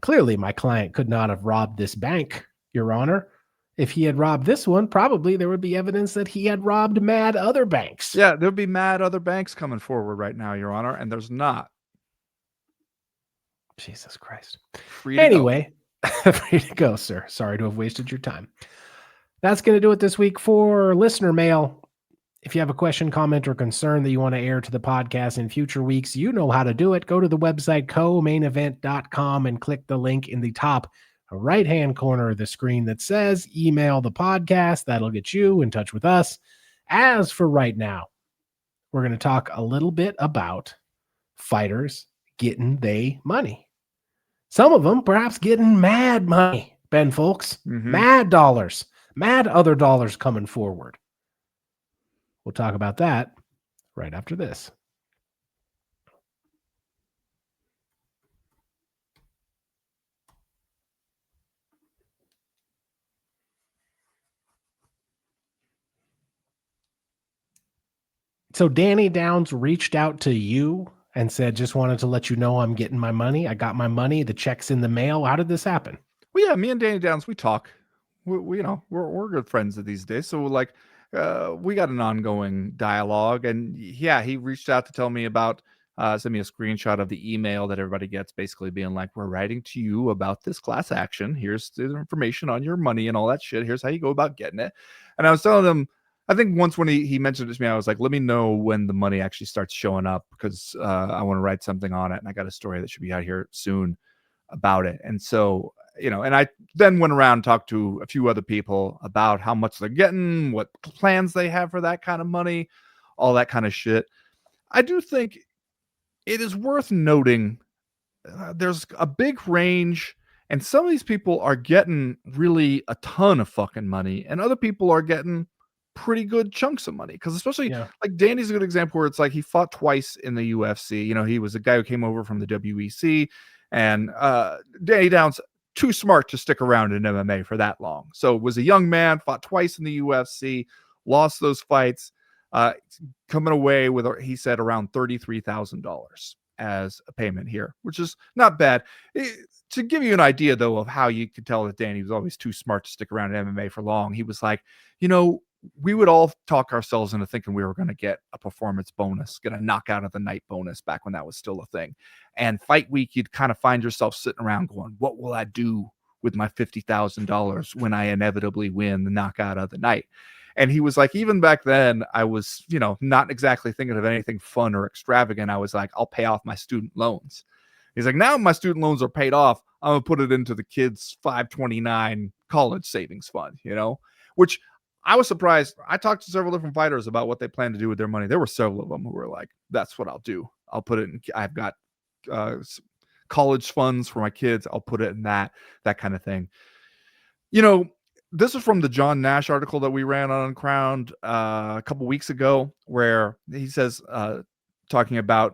clearly my client could not have robbed this bank, Your Honor. If he had robbed this one, probably there would be evidence that he had robbed mad other banks. Yeah, there'd be mad other banks coming forward right now, Your Honor, and there's not. Jesus Christ. Free to go, sir. Sorry to have wasted your time. That's going to do it this week for listener mail. If you have a question, comment, or concern that you want to air to the podcast in future weeks, you know how to do it. Go to the website co-mainevent.com and click the link in the top right-hand corner of the screen that says email the podcast. That'll get you in touch with us. As for right now, we're going to talk a little bit about fighters getting they money. Some of them perhaps getting mad money, Ben Folks. Mad dollars. Mad other dollars coming forward. We'll talk about that right after this. So Danny Downs reached out to you and said, just wanted to let you know I'm getting my money. I got my money. The check's in the mail. How did this happen? Well, yeah, me and Danny Downs, we talk. We're good friends these days. So like, we got an ongoing dialogue, and yeah, he reached out to tell me about, send me a screenshot of the email that everybody gets, basically being like, we're writing to you about this class action. Here's the information on your money and all that shit. Here's how you go about getting it. And I was telling him, I think once when he mentioned it to me, I was like, let me know when the money actually starts showing up, because I want to write something on it. And I got a story that should be out here soon about it. And so, and I then went around and talked to a few other people about how much they're getting, what plans they have for that kind of money, all that kind of shit. I do think it is worth noting there's a big range, and some of these people are getting really a ton of fucking money, and other people are getting pretty good chunks of money. Because especially like Danny's a good example where it's like he fought twice in the UFC. He was a guy who came over from the WEC, and Danny Downs too smart to stick around in MMA for that long. So was a young man, fought twice in the UFC, lost those fights, coming away with, he said, around $33,000 as a payment here, which is not bad. To give you an idea, though, of how you could tell that Danny was always too smart to stick around in MMA for long, he was like, we would all talk ourselves into thinking we were going to get a performance bonus, get a knockout of the night bonus back when that was still a thing. And fight week, you'd kind of find yourself sitting around going, what will I do with my $50,000 when I inevitably win the knockout of the night? And he was like, even back then, I was, not exactly thinking of anything fun or extravagant. I was like, I'll pay off my student loans. He's like, now my student loans are paid off, I'm going to put it into the kids' 529 college savings fund, which I was surprised. I talked to several different fighters about what they plan to do with their money. There were several of them who were like, that's what I'll do. I'll put it in, I've got college funds for my kids. I'll put it in that kind of thing. This is from the John Nash article that we ran on Uncrowned a couple weeks ago, where he says, talking about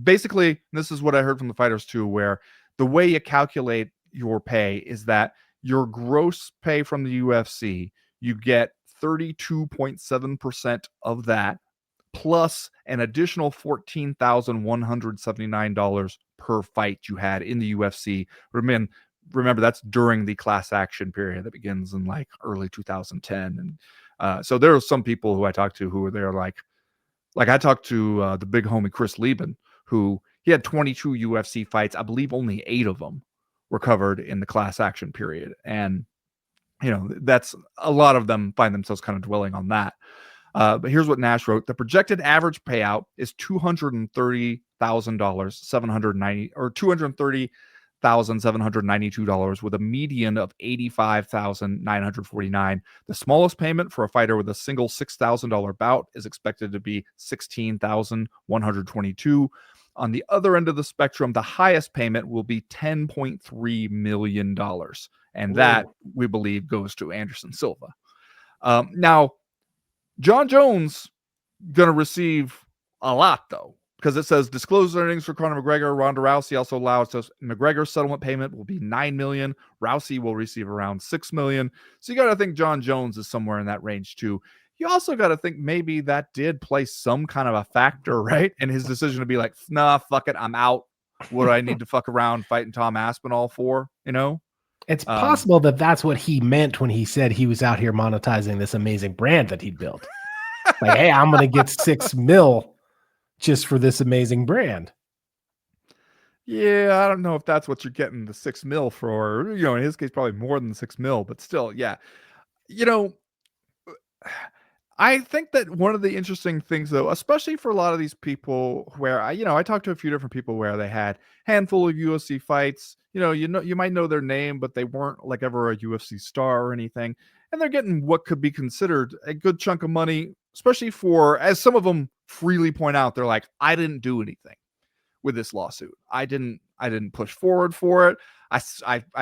basically, this is what I heard from the fighters too, where the way you calculate your pay is that your gross pay from the UFC, you get 32.7% of that plus an additional $14,179 per fight you had in the UFC. Remember, that's during the class action period that begins in like early 2010. And so there are some people who I talked to who were there like I talked to the big homie Chris Lieben, who he had 22 UFC fights. I believe only 8 of them were covered in the class action period. And, that's a lot of them find themselves kind of dwelling on that. But here's what Nash wrote. The projected average payout is $230,000, 790 or $230,792 with a median of $85,949. The smallest payment for a fighter with a single $6,000 bout is expected to be $16,122. On the other end of the spectrum, the highest payment will be $10.3 million. And that, we believe, goes to Anderson Silva. Now, John Jones going to receive a lot, though, because it says disclosed earnings for Conor McGregor. Ronda Rousey also allows us McGregor's settlement payment will be $9 million. Rousey will receive around $6 million. So you got to think John Jones is somewhere in that range, too. You also got to think maybe that did play some kind of a factor, right? In his decision to be like, nah, fuck it, I'm out. What do I need to fuck around fighting Tom Aspinall for, It's possible that that's what he meant when he said he was out here monetizing this amazing brand that he'd built. Like, hey, I'm going to get $6 million just for this amazing brand. Yeah, I don't know if that's what you're getting the $6 million for. In his case, probably more than $6 million, but still, yeah. I think that one of the interesting things, though, especially for a lot of these people where I talked to a few different people where they had a handful of UFC fights, you might know their name, but they weren't like ever a UFC star or anything. And they're getting what could be considered a good chunk of money, especially for, as some of them freely point out, they're like, I didn't do anything with this lawsuit. I didn't push forward for it. I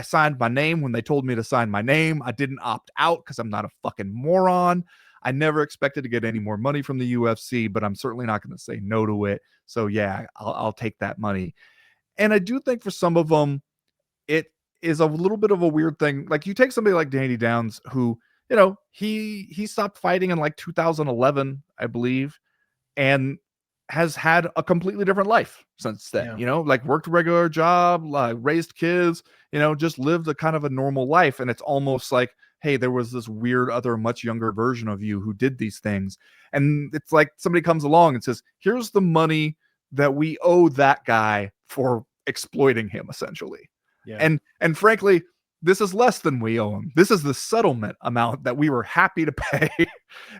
signed my name when they told me to sign my name. I didn't opt out because I'm not a fucking moron. I never expected to get any more money from the UFC, but I'm certainly not going to say no to it. So yeah, I'll take that money. And I do think for some of them, it is a little bit of a weird thing. Like you take somebody like Danny Downs, who, he stopped fighting in like 2011, I believe, and has had a completely different life since then. Yeah. Like worked a regular job, raised kids, just lived a kind of a normal life. And it's almost like, hey, there was this weird other much younger version of you who did these things. And it's like somebody comes along and says, here's the money that we owe that guy for exploiting him, essentially. Yeah. And frankly, this is less than we owe him. This is the settlement amount that we were happy to pay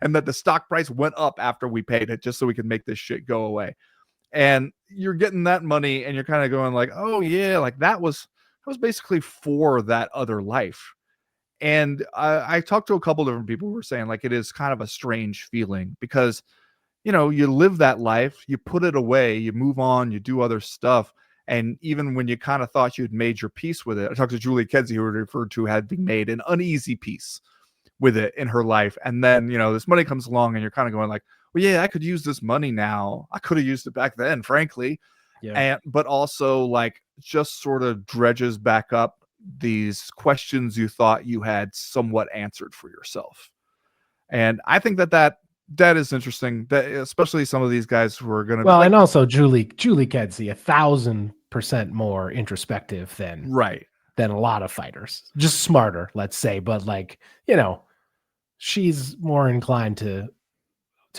and that the stock price went up after we paid it just so we could make this shit go away. And you're getting that money and you're kind of going like, oh yeah, like that was basically for that other life. And I talked to a couple different people who were saying like it is kind of a strange feeling because, you live that life, you put it away, you move on, you do other stuff. And even when you kind of thought you'd made your peace with it, I talked to Julie Kedzie, who referred to having made an uneasy peace with it in her life. And then, this money comes along and you're kind of going like, well, yeah, I could use this money now. I could have used it back then, frankly. Yeah. But also like just sort of dredges back up these questions you thought you had somewhat answered for yourself. And I think that is interesting, that especially some of these guys who are going to well, and also Julie Kedzie, 1,000% more introspective than a lot of fighters, just smarter, let's say, but like, she's more inclined to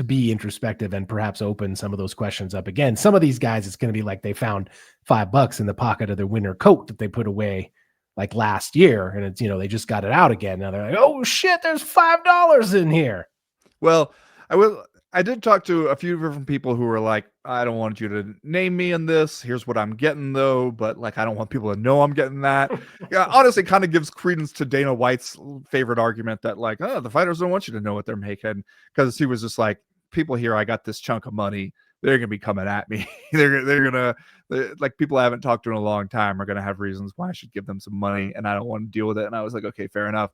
be introspective and perhaps open some of those questions up again. Some of these guys, it's going to be like they found $5 in the pocket of their winter coat that they put away like last year, and it's, they just got it out again. Now they're like, oh shit, there's $5 in here. Well, I did talk to a few different people who were like, I don't want you to name me in this. Here's what I'm getting, though. But like, I don't want people to know I'm getting that. Yeah, honestly, kind of gives credence to Dana White's favorite argument that like, oh, the fighters don't want you to know what they're making, because he was just like, people here, I got this chunk of money. They're going to be coming at me. they're going to, like, people I haven't talked to in a long time are going to have reasons why I should give them some money, and I don't want to deal with it. And I was like, okay, fair enough.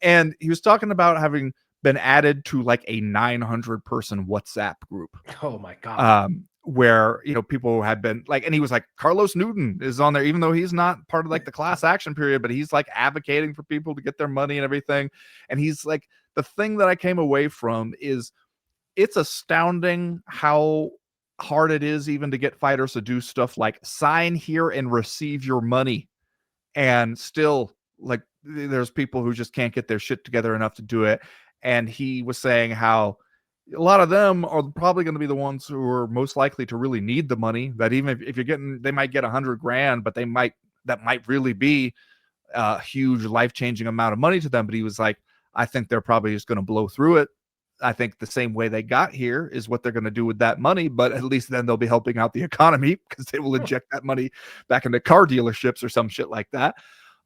And he was talking about having been added to like a 900-person WhatsApp group. Oh my God. Where, people had been like, and he was like, Carlos Newton is on there, even though he's not part of like the class action period, but he's like advocating for people to get their money and everything. And he's like, the thing that I came away from is it's astounding how hard it is even to get fighters to do stuff like sign here and receive your money. And still, like, there's people who just can't get their shit together enough to do it. And he was saying how a lot of them are probably going to be the ones who are most likely to really need the money. That even if you're getting, they might get $100,000, but that might really be a huge life-changing amount of money to them. But he was like, I think they're probably just going to blow through it. I think the same way they got here is what they're going to do with that money, but at least then they'll be helping out the economy because they will inject that money back into car dealerships or some shit like that.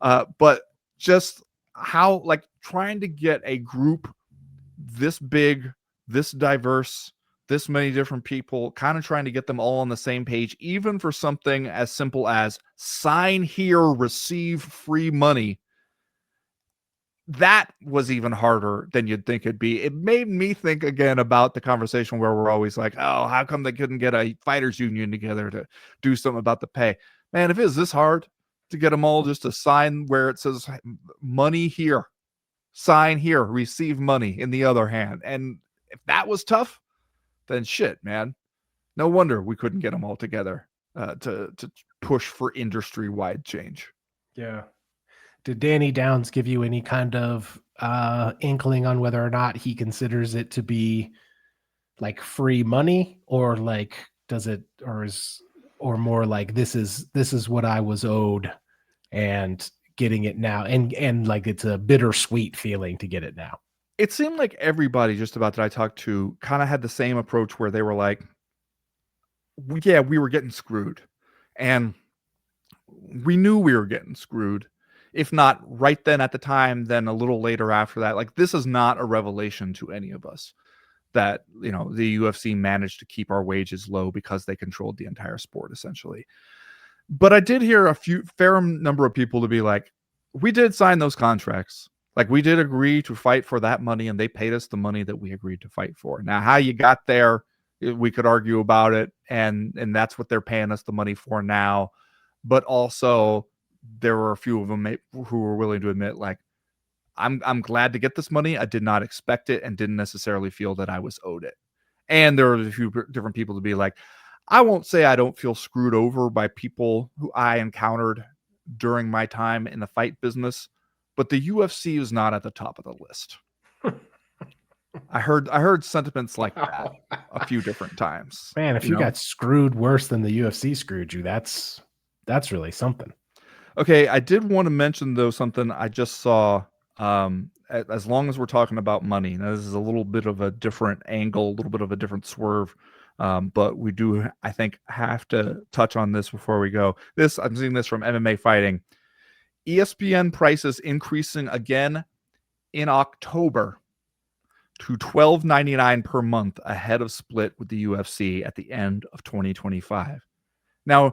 But just how, like, trying to get a group this big, this diverse, this many different people, kind of trying to get them all on the same page, even for something as simple as sign here, receive free money. That was even harder than you'd think it'd be. It made me think again about the conversation where we're always like, oh, how come they couldn't get a fighters union together to do something about the pay? Man, if it was this hard to get them all just to sign where it says money here, sign here, receive money in the other hand. And if that was tough, then shit, man. No wonder we couldn't get them all together to push for industry-wide change. Yeah. Did Danny Downs give you any kind of inkling on whether or not he considers it to be like free money, or like does it, or more like this is what I was owed and getting it now, and like it's a bittersweet feeling to get it now? It seemed like everybody just about that I talked to kind of had the same approach where they were like, yeah, we were getting screwed. And we knew we were getting screwed. If not right then at the time, then a little later after that. Like, this is not a revelation to any of us that, you know, the UFC managed to keep our wages low because they controlled the entire sport, essentially. But I did hear a fair number of people to be like, we did sign those contracts. Like, we did agree to fight for that money, and they paid us the money that we agreed to fight for. Now, how you got there, we could argue about it, and that's what they're paying us the money for now. But also, there were a few of them who were willing to admit, like, I'm glad to get this money. I did not expect it and didn't necessarily feel that I was owed it. And there were a few different people to be like, I won't say I don't feel screwed over by people who I encountered during my time in the fight business, but the UFC is not at the top of the list. I heard sentiments like that a few different times. Man, if you got screwed worse than the UFC screwed you, that's really something. Okay, I did want to mention, though, something I just saw. As long as we're talking about money, now this is a little bit of a different angle, a little bit of a different swerve, but we do, I think, have to touch on this before we go. I'm seeing this from MMA Fighting. ESPN prices increasing again in October to $12.99 per month ahead of split with the UFC at the end of 2025. Now,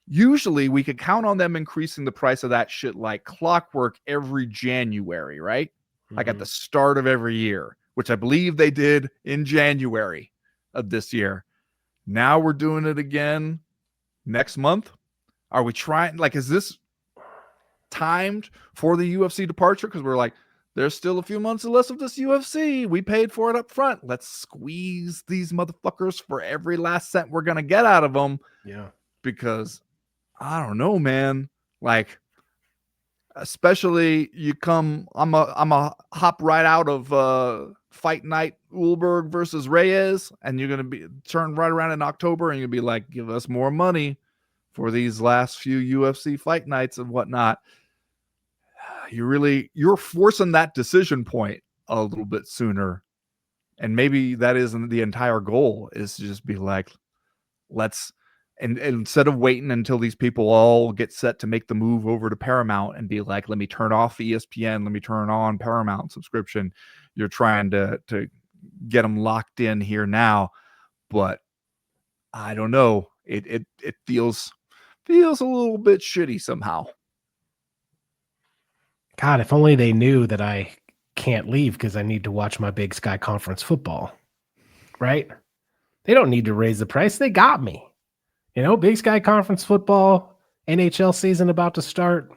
usually we could count on them increasing the price of that shit like clockwork every January, right? Mm-hmm. Like at the start of every year, which I believe they did in January of this year. Now we're doing it again next month. Are we trying, like, is this timed for the UFC departure? Because we're like, there's still a few months less of this UFC. We paid for it up front. Let's squeeze these motherfuckers for every last cent we're going to get out of them. Yeah. Because I don't know, man. Like, especially I'm a hop right out of Fight Night, Ulberg versus Reyes, and you're gonna be turned right around in October, and you'll be like, give us more money for these last few UFC fight nights and whatnot. You're forcing that decision point a little bit sooner, and maybe that isn't the entire goal. Is to just be like, let's. And instead of waiting until these people all get set to make the move over to Paramount and be like, let me turn off ESPN, let me turn on Paramount subscription, you're trying to get them locked in here now. But I don't know. It feels a little bit shitty somehow. God, if only they knew that I can't leave because I need to watch my Big Sky Conference football, right? They don't need to raise the price. They got me. You know, Big Sky Conference football, NHL season about to start.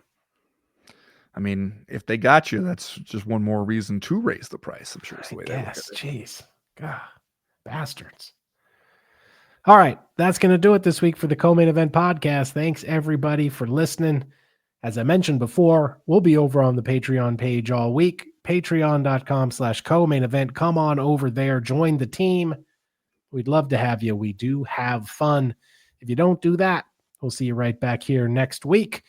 I mean, if they got you, that's just one more reason to raise the price. I'm sure it's the way they look at it. Jeez. God. Bastards. All right, that's going to do it this week for the Co-Main Event podcast. Thanks, everybody, for listening. As I mentioned before, we'll be over on the Patreon page all week, patreon.com/co-main event. Come on over there, join the team. We'd love to have you. We do have fun. If you don't do that, we'll see you right back here next week.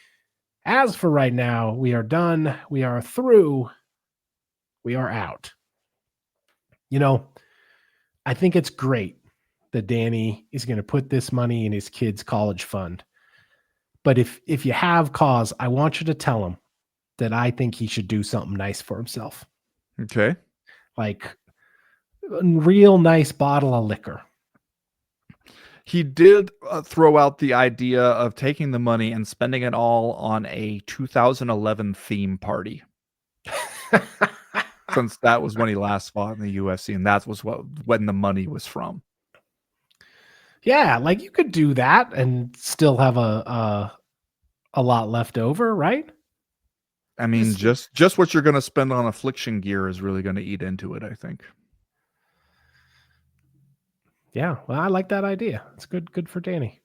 As for right now, we are done. We are through. We are out. You know, I think it's great that Danny is going to put this money in his kid's college fund. But if you have cause, I want you to tell him that I think he should do something nice for himself. Okay. Like a real nice bottle of liquor. He did throw out the idea of taking the money and spending it all on a 2011 theme party. Since that was when he last fought in the UFC, and that was when the money was from. Yeah, like you could do that and still have a lot left over, right? I mean, just what you're going to spend on affliction gear is really going to eat into it, I think. Yeah, well, I like that idea. It's good for Danny.